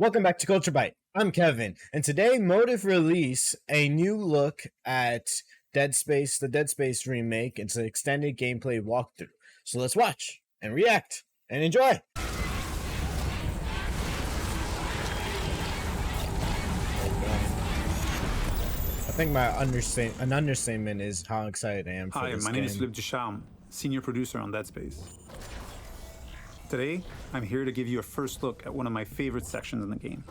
Welcome back to Culture Byte. I'm Kevin, and today Motive released a new look at Dead Space, the Dead Space remake. It's an extended gameplay walkthrough. So let's watch and react and enjoy. I think an understatement is how excited I am for Hi, this my game. name is Philippe Ducharme, senior producer on Dead Space. Today, I'm here to give you a first look at one of my favorite sections in the game.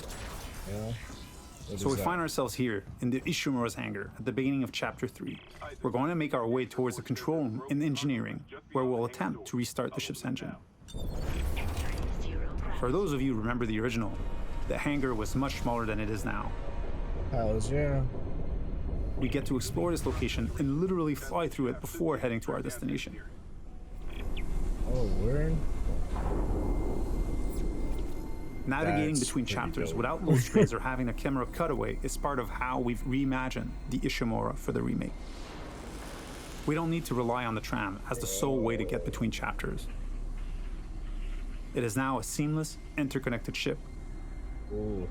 Yeah. So we find ourselves here in the Ishimura's hangar at the beginning of Chapter 3. We're going to make our way towards the control room in engineering, where we'll attempt to restart the ship's engine. For those of you who remember the original, the hangar was much smaller than it is now. Hells yeah. We get to explore this location and literally fly through it before heading to our destination. Oh, word. Navigating That's between pretty chapters dope. without load screens or having a camera cutaway is part of how we've reimagined the Ishimura for the remake. We don't need to rely on the tram as the sole way to get between chapters. It is now a seamless, interconnected ship. Ooh.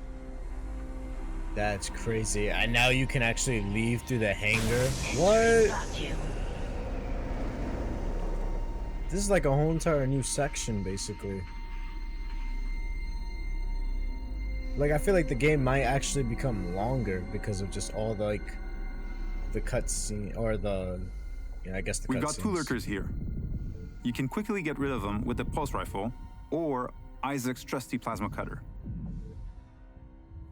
That's crazy. And now you can actually leave through the hangar. What? This is like a whole entire new section, basically. Like, I feel like the game might actually become longer because of just all the cutscene or I guess the We've got two cutscenes. lurkers here. You can quickly get rid of them with the pulse rifle or Isaac's trusty plasma cutter.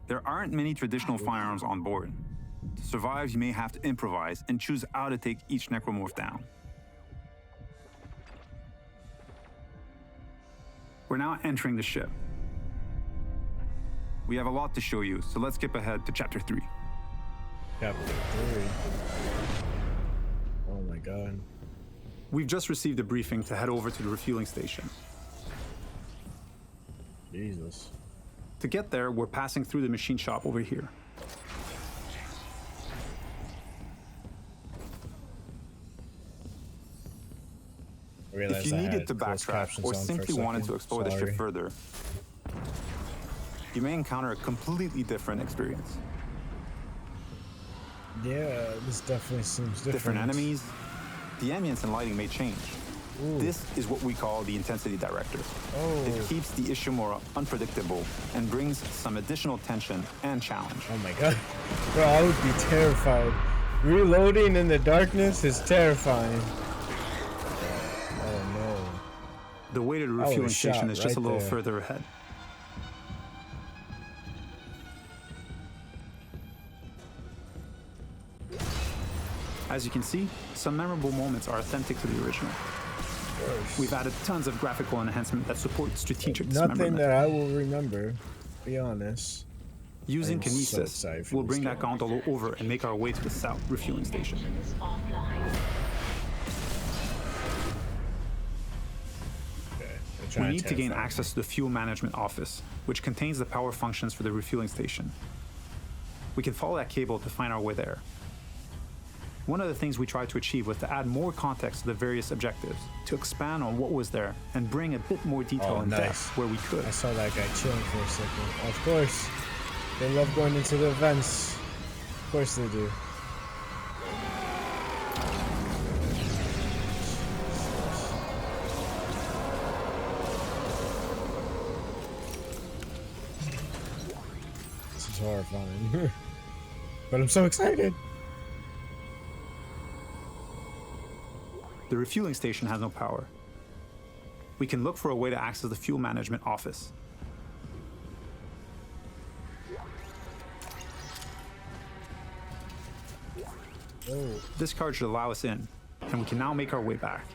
There aren't many traditional firearms on board. To survive, you may have to improvise and choose how to take each necromorph down. We're now entering the ship. We have a lot to show you, so let's skip ahead to Chapter 3. Chapter 3. Oh my god. We've just received a briefing to head over to the refueling station. Jesus. To get there, we're passing through the machine shop over here. If you needed to backtrack or simply wanted to explore the ship further, you may encounter a completely different experience. Yeah, this definitely seems different. Different enemies, the ambience and lighting may change. Ooh. This is what we call the intensity director. Oh. It keeps the Ishimura unpredictable and brings some additional tension and challenge. Oh my god. Bro, I would be terrified. Reloading in the darkness is terrifying. Oh no. The way to the I was refueling station shot is just right a little there. further ahead. As you can see, some memorable moments are authentic to the original. We've added tons of graphical enhancement that support strategic Nothing dismemberment. that I will remember, be honest. Using I'm so Kinesis, excited for we'll this bring game. that gondola over and make our way to the south refueling station. We need to gain access to the fuel management office, which contains the power functions for the refueling station. We can follow that cable to find our way there. One of the things we tried to achieve was to add more context to the various objectives, to expand on what was there, and bring a bit more detail and depth where we could. I saw that guy chilling for a second. Of course. They love going into the events. Of course they do. This is horrifying. But I'm so excited. The refueling station has no power. We can look for a way to access the fuel management office. Oh, This card should allow us in, and we can now make our way back.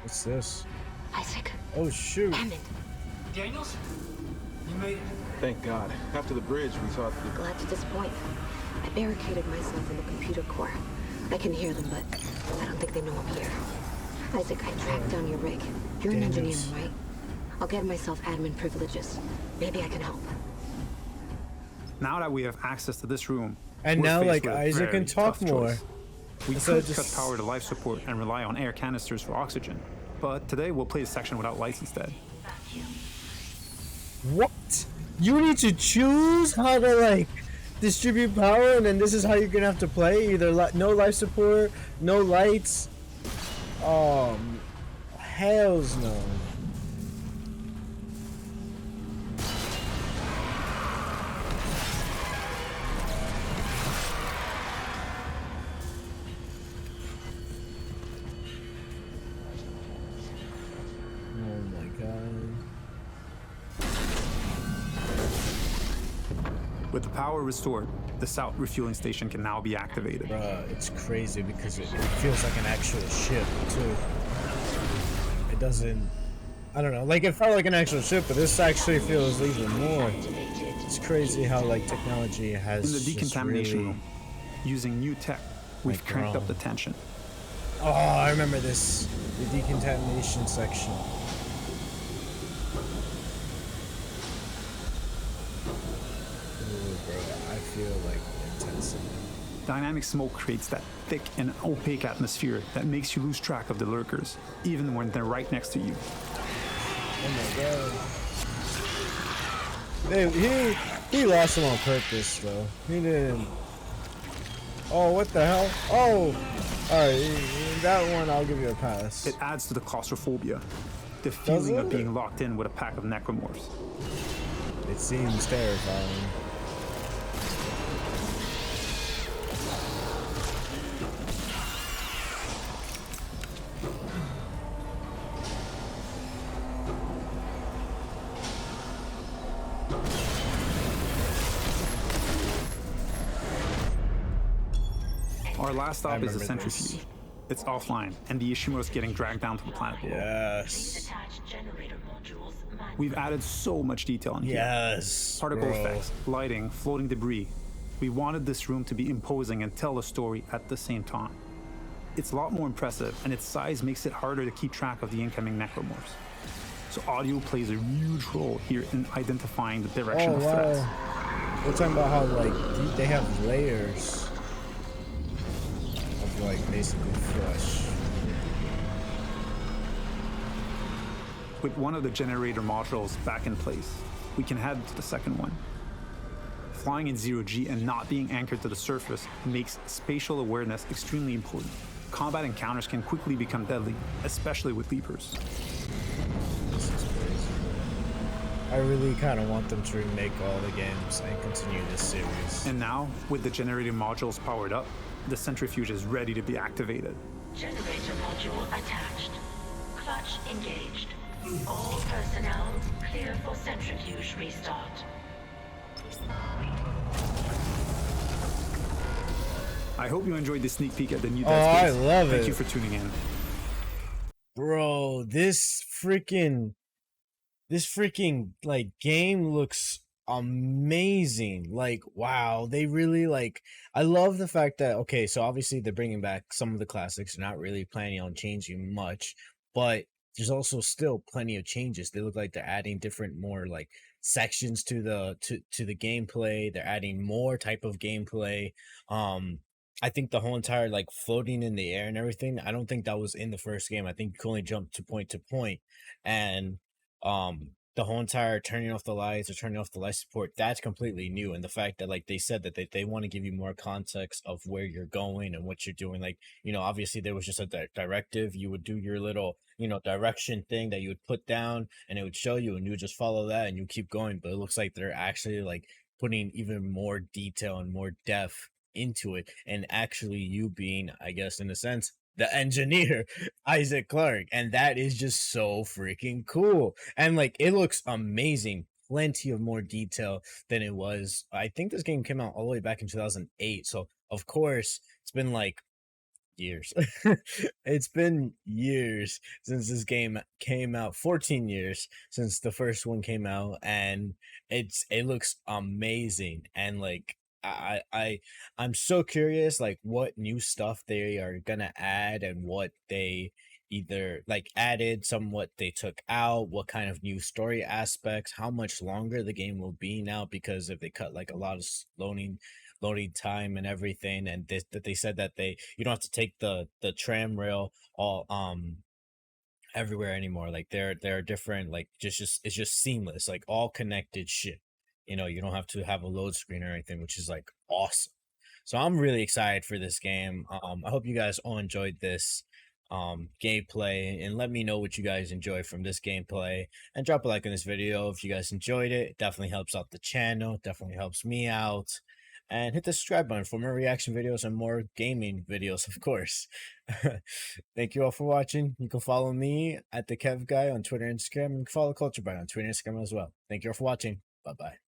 what's this? Isaac, Oh shoot. Hammond, Daniels? You made it. Thank God. After the bridge, we thought... glad to disappoint. I barricaded myself in the computer core. I can hear them, but I don't think they know I'm here. Isaac, I tracked down your rig. You're an engineer, Daniels. right? I'll get myself admin privileges. Maybe I can help. Now that we have access to this room, And we're now, faced like, with a Isaac can very talk tough more. choice. We So could just- cut power to life support and rely on air canisters for oxygen, but today we'll play a section without lights instead. What? You need to choose how to like distribute power, and then this is how you're gonna have to play. Either no life support, no lights. Hells no. Oh my god. With the power restored, the South refueling station can now be activated. Bruh, it's crazy because it feels like an actual ship too. It doesn't, I don't know, like it felt like an actual ship, but this actually feels even more. It's crazy how like technology has In the just decontamination really... room, using new tech, we've Like, cranked up bro. the tension. Oh, I remember this, the decontamination section. Ooh, bro, I feel like intensity. Dynamic smoke creates that thick and opaque atmosphere that makes you lose track of the lurkers, even when they're right next to you. Oh my god. He lost him on purpose though. He didn't. Oh, what the hell? Oh! Alright, that one I'll give you a pass. It adds to the claustrophobia, the feeling of it? being locked in with a pack of necromorphs. It seems terrifying. Our last stop is the remember this. centrifuge. It's offline, and the Ishimura's getting dragged down to the planet below. Yes. Attached generator modules. We've added so much detail in here. Yes. Particle bro. effects, lighting, floating debris. We wanted this room to be imposing and tell a story at the same time. It's a lot more impressive, and its size makes it harder to keep track of the incoming necromorphs. So audio plays a huge role here in identifying the direction Oh of threats. wow. We're talking about how like they have layers of like basically flesh. With one of the generator modules back in place, we can head to the second one. Flying in zero-G and not being anchored to the surface makes spatial awareness extremely important. Combat encounters can quickly become deadly, especially with leapers. This is crazy. I really kind of want them to remake all the games and continue this series. And now, with the generator modules powered up, the centrifuge is ready to be activated. Generator module attached. Clutch engaged. All personnel clear for centrifuge restart. I hope you enjoyed this sneak peek at the new Oh, Dead I Space. love Thank it. you for tuning in. Bro, this freaking like game looks amazing. Like wow, they really like, I love the fact that okay, so obviously they're bringing back some of the classics. They're not really planning on changing much, but there's also still plenty of changes. They look like they're adding different more like sections to the gameplay. They're adding more type of gameplay. I think the whole entire like floating in the air and everything, I don't think that was in the first game. I think you could only jump to point. And the whole entire turning off the lights or turning off the light support, that's completely new. And the fact that like they said that they want to give you more context of where you're going and what you're doing. Like, you know, obviously there was just a directive. You would do your little, you know, direction thing that you would put down and it would show you and you would just follow that and you keep going. But it looks like they're actually like putting even more detail and more depth into it, and actually you being, I guess in a sense, the engineer, Isaac Clarke, and that is just so freaking cool. And like it looks amazing, plenty of more detail than it was. I think this game came out all the way back in 2008, so of course it's been like years. It's been years since this game came out, 14 years since the first one came out, and it looks amazing. And like I'm so curious like what new stuff they are gonna add and what they either like added, some what they took out, what kind of new story aspects, how much longer the game will be now, because if they cut like a lot of loading time and everything, and that they said that you don't have to take the tram rail all everywhere anymore. Like there are different like just it's just seamless, like all connected shit. You know, you don't have to have a load screen or anything, which is like awesome. So I'm really excited for this game. I hope you guys all enjoyed this gameplay, and let me know what you guys enjoy from this gameplay, and drop a like on this video if you guys enjoyed it. It definitely helps out the channel, definitely helps me out. And hit the subscribe button for more reaction videos and more gaming videos, of course. Thank you all for watching. You can follow me at the Kev Guy on Twitter and Instagram, and you can follow Culture By on Twitter and Instagram as well. Thank you all for watching. Bye bye.